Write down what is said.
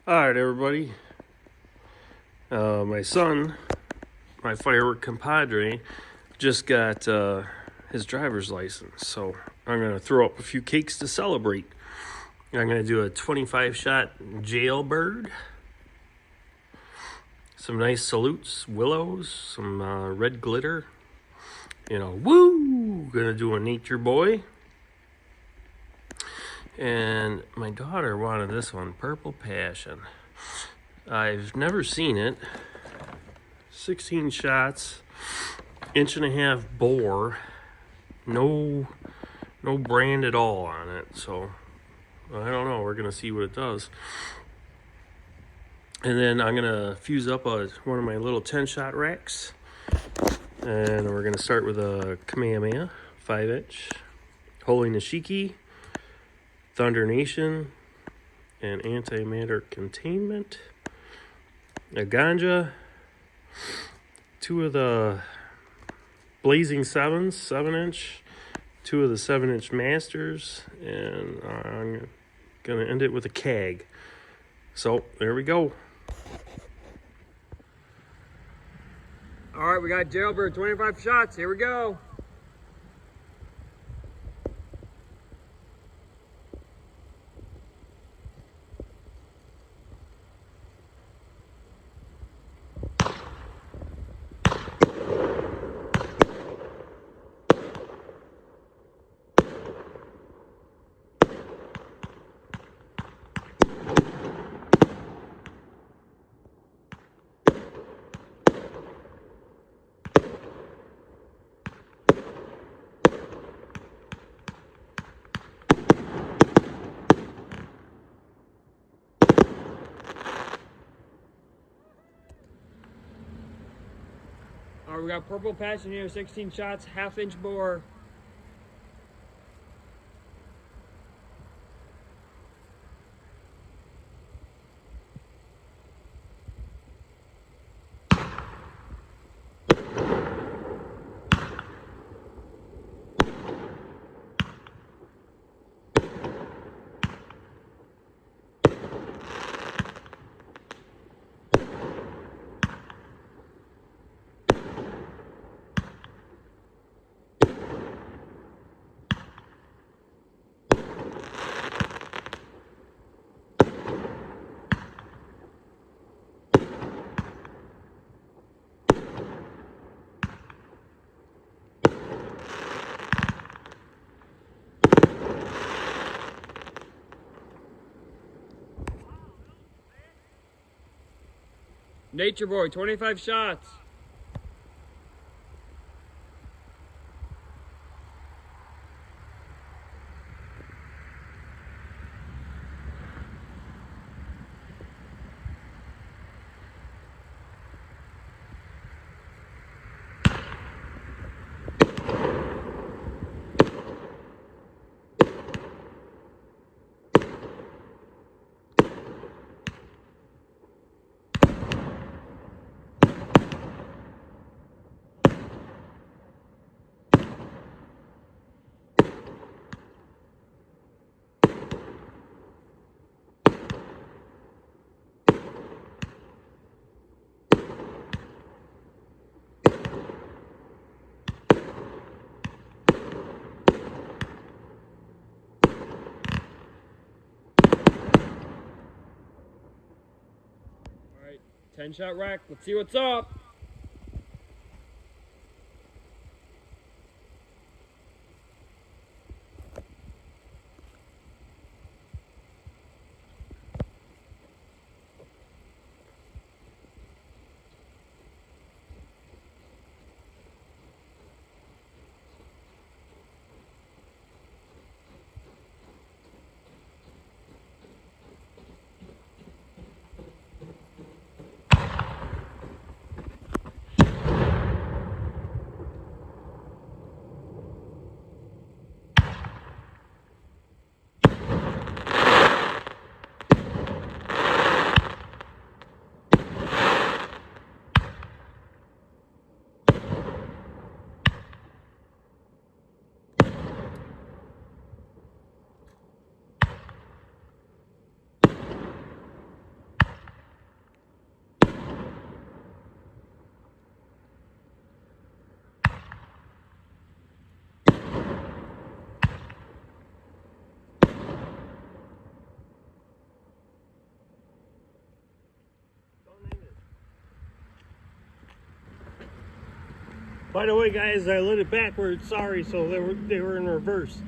Alright, everybody. My son, my firework compadre, just got his driver's license. So I'm going to throw up a few cakes to celebrate. I'm going to do a 25-shot jailbird. Some nice salutes, willows, some red glitter. Woo! Going to do a nature boy. And my daughter wanted this one, Purple Passion. I've never seen it. 16 shots, 1.5-inch bore, no brand at all on it. So I don't know. We're gonna see what it does. And then I'm gonna fuse up one of my little 10-shot racks, and we're gonna start with a Kamehameha 5-inch, Holy Nishiki, Thunder Nation, and Antimatter Containment, a ganja, 2 of the Blazing Sevens 7-inch, 2 of the 7-inch Masters, and I'm gonna end it with a keg. So there we go. All right, we got jailbird 25 shots. Here we go. All right, we got Purple Passion here, 16 shots, 1/2-inch bore. Nature Boy, 25 shots. All right, 10-shot rack. Let's see what's up. By the way, guys, I lit it backwards. Sorry, so they were in reverse.